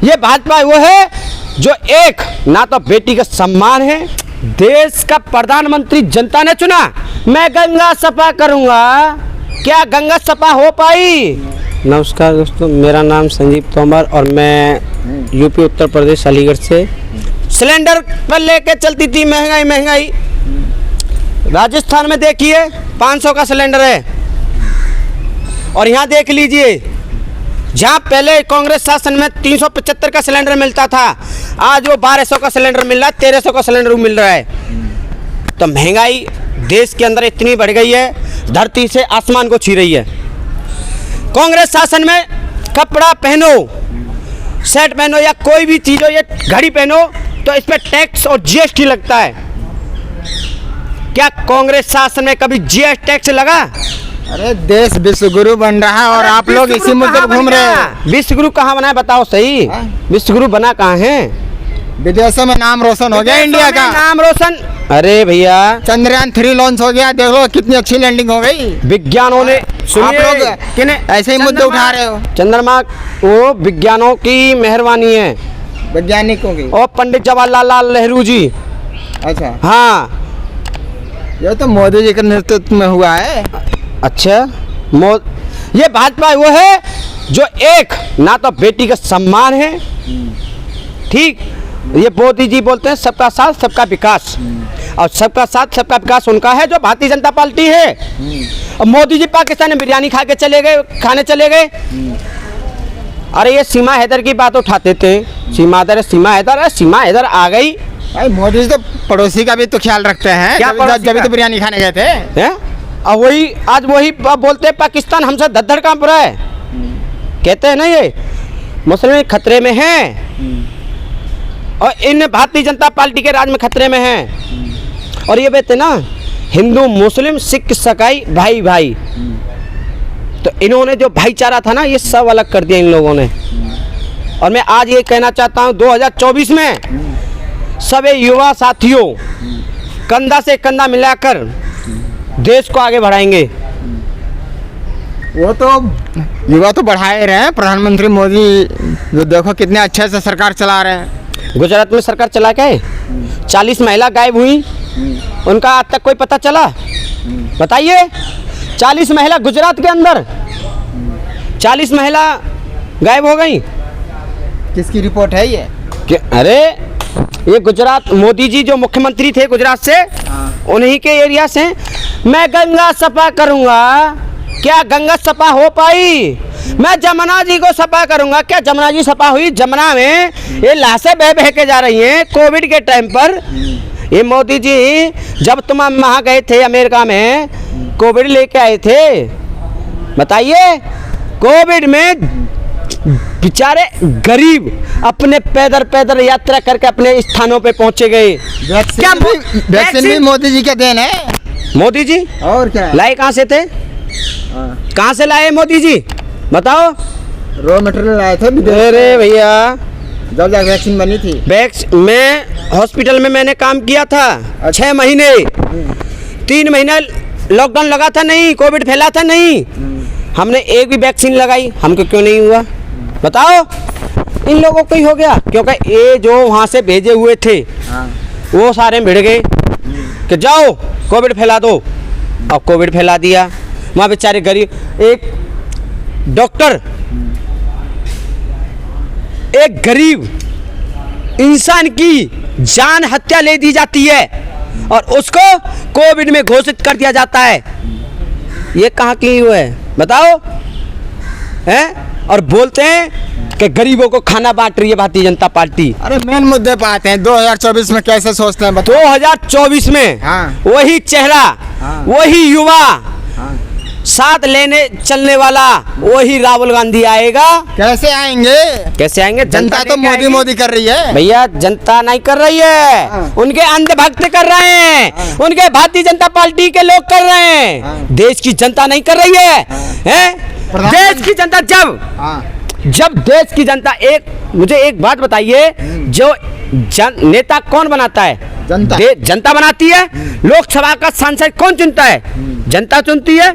ये भाजपा वो है जो एक ना तो बेटी का सम्मान है, देश का प्रधानमंत्री जनता ने चुना, मैं गंगा सफा करूंगा, क्या गंगा सफा हो पाई? नमस्कार दोस्तों, मेरा नाम संजीव तोमर और मैं यूपी उत्तर प्रदेश अलीगढ़ से। सिलेंडर पर लेके चलती थी महंगाई। राजस्थान में देखिए 500 का सिलेंडर है और यहाँ देख लीजिए जहाँ पहले कांग्रेस शासन में 375 का सिलेंडर मिलता था, आज वो 1200 का सिलेंडर मिल रहा है, 1300 का सिलेंडर मिल रहा है। तो महंगाई देश के अंदर इतनी बढ़ गई है, धरती से आसमान को छू रही है। कांग्रेस शासन में कपड़ा पहनो, शर्ट पहनो या कोई भी चीज़ हो, ये घड़ी पहनो तो इस पर टैक्स और जीएसटी लगता है। क्या कांग्रेस शासन में कभी जीएसटी टैक्स लगा? अरे देश विश्व गुरु बन रहा है और आप लोग इसी मुद्दे पर घूम रहे हैं। विश्व गुरु कहाँ बना है बताओ सही? विश्व गुरु बना कहाँ है? विदेशों में नाम रोशन हो गया इंडिया का। नाम रोशन, अरे भैया चंद्रयान 3 लॉन्च हो गया, देख लो कितनी अच्छी लैंडिंग हो गई। विज्ञानों ने आप लोग ऐसे ही मुद्दे उठा रहे हो। चंद्रमा वो विज्ञानों की मेहरबानी है, वैज्ञानिकों की। और पंडित जवाहरलाल नेहरू जी। अच्छा हाँ, ये तो मोदी जी के नेतृत्व में हुआ है। अच्छा, ये भाजपा वो है जो एक ना तो बेटी का सम्मान है, ठीक, ये मोदी जी बोलते हैं सबका साथ सबका विकास, और सबका साथ सबका विकास उनका है जो भारतीय जनता पार्टी है। और मोदी जी पाकिस्तान में बिरयानी खाने चले गए। अरे ये सीमा हैदर की बात उठाते थे, सीमा हैदर आ गई। मोदी जी तो पड़ोसी का भी तो ख्याल रखते हैं, जब तो बिरयानी खाने गए थे। और वही आज वही बोलते हैं पाकिस्तान हमसे धड़ कांप रहा है। कहते हैं ना ये मुस्लिम खतरे में हैं और इन भारतीय जनता पार्टी के राज में खतरे में हैं। और ये कहते ना हिंदू मुस्लिम सिख ईसाई भाई भाई, तो इन्होंने जो भाईचारा था ना ये सब अलग कर दिया इन लोगों ने। और मैं आज ये कहना चाहता हूँ 2024 में सभी युवा साथियों कंधा से कंधा मिलाकर देश को आगे बढ़ाएंगे। वो तो युवा तो बढ़ाए रहे हैं, प्रधानमंत्री मोदी जो देखो कितने अच्छे से सरकार चला रहे हैं। गुजरात में सरकार चला क्या है? 40 महिला गायब हुई, उनका आज तक कोई पता चला? बताइए, 40 महिला गुजरात के अंदर 40 महिला गायब हो गई। किसकी रिपोर्ट है ये? अरे ये गुजरात, मोदी जी जो मुख्यमंत्री थे गुजरात से, उन्हीं के एरिया से। मैं गंगा सफा करूंगा, क्या गंगा सफा हो पाई? मैं जमुना जी को सफा करूंगा, क्या जमुना जी सफा हुई? जमुना में ये लाशें बह के जा रही हैं कोविड के टाइम पर। ये मोदी जी जब तुम वहाँ गए थे अमेरिका में, कोविड लेके आए थे, बताइए कोविड में बेचारे गरीब अपने पैदल यात्रा करके अपने स्थानों पे पहुंचे गए। क्या वैक्सीन भी मोदी जी के देन है? मोदी जी और क्या लाए कहाँ से थे? कहाँ से लाए मोदी जी बताओ? रॉ मटेरियल लाए थे। अरे भैया जब वैक्सीन बनी थी, मैं हॉस्पिटल में मैंने काम किया था 6 महीने, 3 महीना लॉकडाउन लगा था, नहीं कोविड फैला था, नहीं हमने एक भी वैक्सीन लगाई, हमको क्यों नहीं हुआ बताओ? इन लोगों को ही हो गया, क्योंकि ये जो वहाँ से भेजे हुए थे वो सारे भिड़ गए कि जाओ कोविड फैला दो, और कोविड फैला दिया। वहाँ बेचारे गरीब, एक डॉक्टर, एक गरीब इंसान की जान हत्या ले दी जाती है और उसको कोविड में घोषित कर दिया जाता है। ये कहाँ की हुआ है बताओ? हैं? और बोलते हैं कि गरीबों को खाना बांट रही है भारतीय जनता पार्टी। अरे मेन मुद्दे पे आते हैं, 2024 में कैसे सोचते हैं बताओ? 2024 में वही चेहरा, वही युवा, साथ लेने चलने वाला वही राहुल गांधी आएगा। कैसे आएंगे? कैसे आएंगे? जनता तो मोदी कर रही है भैया, जनता नहीं कर रही है, उनके अंधभक्त कर रहे हैं, उनके भारतीय जनता पार्टी के लोग कर रहे हैं। देश की जनता नहीं कर रही है। देश की जनता जब देश की जनता, मुझे एक बात बताइए, जो नेता कौन बनाता है? जनता बनाती है। लोकसभा का सांसद कौन चुनता है? जनता चुनती है।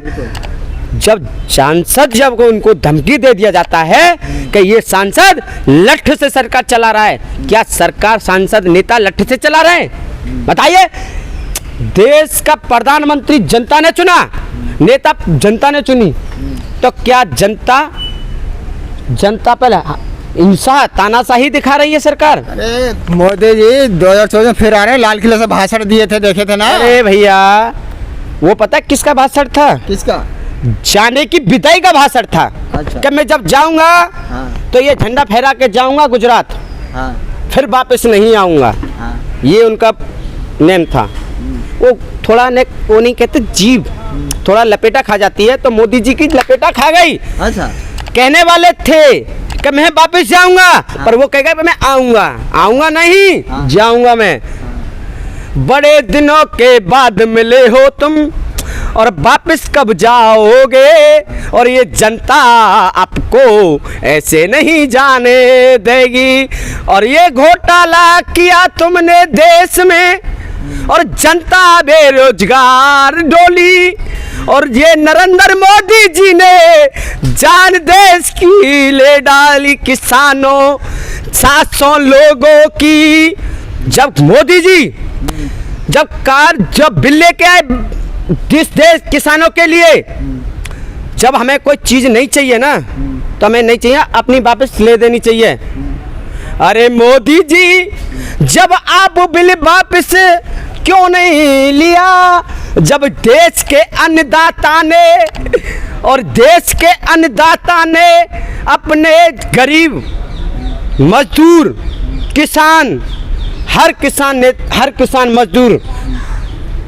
जब सांसद जब उनको धमकी दे दिया जाता है कि ये सांसद लठ से सरकार चला रहा है, क्या सरकार सांसद नेता लठ से चला रहे हैं? बताइए। देश का प्रधानमंत्री जनता ने चुना, नेता जनता ने चुनी, तो क्या जनता पर हिंसा तानाशाही दिखा रही है सरकार? अरे मोदी जी 2014 में फिर आ रहे हैं, लाल किले से भाषण दिए थे, देखे थे ना? अरे भैया, वो पता है किसका भाषण था? किसका? जाने की विदाई का भाषण था। अच्छा। कि मैं जब जाऊंगा तो ये झंडा फहरा के जाऊंगा गुजरात, फिर वापस नहीं आऊंगा, ये उनका नेम था। वो थोड़ा वो नहीं कहते जीभ थोड़ा लपेटा खा जाती है, तो मोदी जी की लपेटा खा गई। अच्छा। कहने वाले थे कि मैं वापस जाऊंगा, पर वो कहेगा मैं आऊंगा नहीं, जाऊंगा मैं। बड़े दिनों के बाद मिले हो तुम और वापस कब जाओगे, और ये जनता आपको ऐसे नहीं जाने देगी। और ये घोटाला किया तुमने देश में और जनता बेरोजगार डोली, और ये नरेंद्र मोदी जी ने जान देश की ले डाली किसानों 700 लोगों की। जब मोदी जी जब बिल लेके आए देश किसानों के लिए, जब हमें कोई चीज नहीं चाहिए ना तो हमें नहीं चाहिए, अपनी वापस ले देनी चाहिए। अरे मोदी जी, जब आप बिल वापस क्यों नहीं लिया, जब देश के अन्नदाता ने अपने गरीब मजदूर किसान हर किसान मजदूर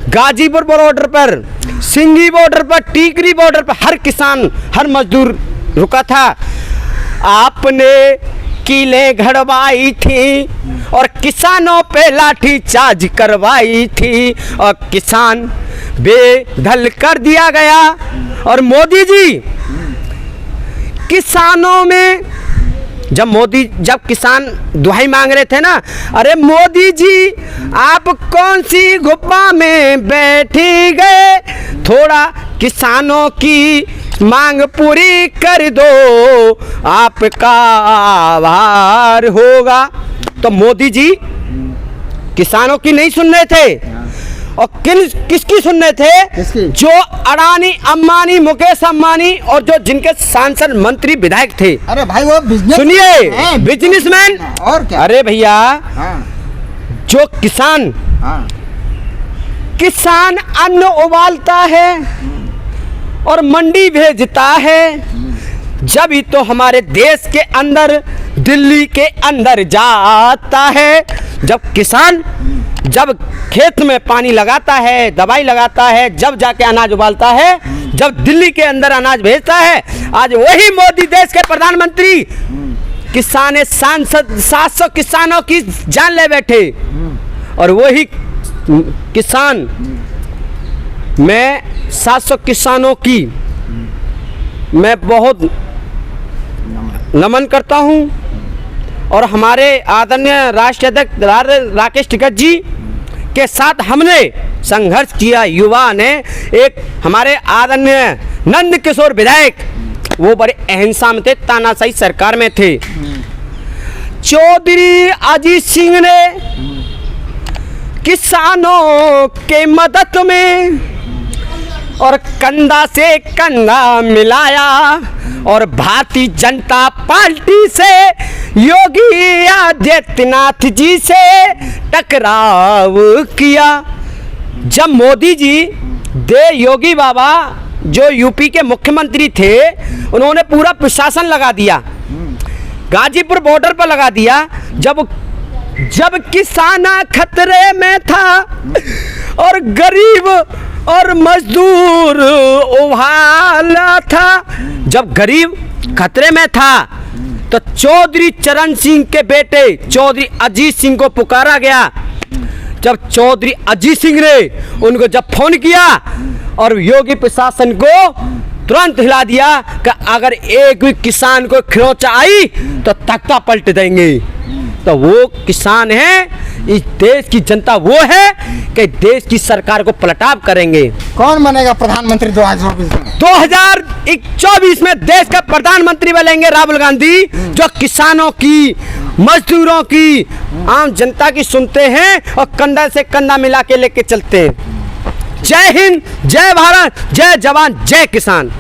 गाजीपुर बॉर्डर पर, सिंगी बॉर्डर पर, टीकरी बॉर्डर पर हर मजदूर रुका था। आपने कीलें घड़वाई थी और किसानों पे लाठी चार्ज करवाई थी और किसान बेदखल कर दिया गया। और मोदी जी किसानों में जब किसान दुहाई मांग रहे थे ना, अरे मोदी जी आप कौन सी गुफा में बैठी गए, थोड़ा किसानों की मांग पूरी कर दो, आपका आभार होगा। तो मोदी जी किसानों की नहीं सुन रहे थे, और किसकी सुन रहे थे? किसकी? जो अडानी, अंबानी, मुकेश अंबानी और जो जिनके सांसद, मंत्री, विधायक थे। अरे भाई वो बिजनेस, सुनिए, बिजनेसमैन। और क्या? अरे भैया, जो किसान अन्न उबालता है और मंडी भेजता है, जब ही तो हमारे देश के अंदर, दिल्ली के अंदर जाता है। जब खेत में पानी लगाता है, दवाई लगाता है, जब जाके अनाज उबालता है, जब दिल्ली के अंदर अनाज भेजता है। आज वही मोदी देश के प्रधानमंत्री सांसद 700 किसानों की जान ले बैठे, और वही किसान, मैं 700 किसानों की मैं बहुत नमन करता हूं। और हमारे आदरणीय राष्ट्रीय अध्यक्ष राकेश टिकैत जी के साथ हमने संघर्ष किया। युवा ने एक हमारे आदरणीय नंद किशोर विधायक, वो बड़े अहिंसा में थे, तानाशाही सरकार में थे। चौधरी अजीत सिंह ने किसानों के मदद में और कंधा से कंधा मिलाया, और भारतीय जनता पार्टी से योगी आदित्यनाथ जी से टकराव किया। जब मोदी जी योगी बाबा जो यूपी के मुख्यमंत्री थे, उन्होंने पूरा प्रशासन लगा दिया, गाजीपुर बॉर्डर पर लगा दिया। जब किसान खतरे में था और गरीब और मजदूर उभाला था, जब गरीब खतरे में था, तो चौधरी चरण सिंह के बेटे चौधरी अजीत सिंह को पुकारा गया। जब चौधरी अजीत सिंह ने उनको जब फोन किया, और योगी प्रशासन को तुरंत हिला दिया कि अगर एक भी किसान को खरोंच आई तो तख्ता पलट देंगे। तो वो किसान है, इस देश की जनता वो है कि देश की सरकार को पलटाव करेंगे। कौन बनेगा प्रधानमंत्री 2024 में? 2024 में देश का प्रधानमंत्री बनेंगे राहुल गांधी, जो किसानों की, मजदूरों की, आम जनता की सुनते हैं और कंधा से कंधा मिला के लेके चलते हैं। जय हिंद, जय भारत, जय जवान, जय किसान।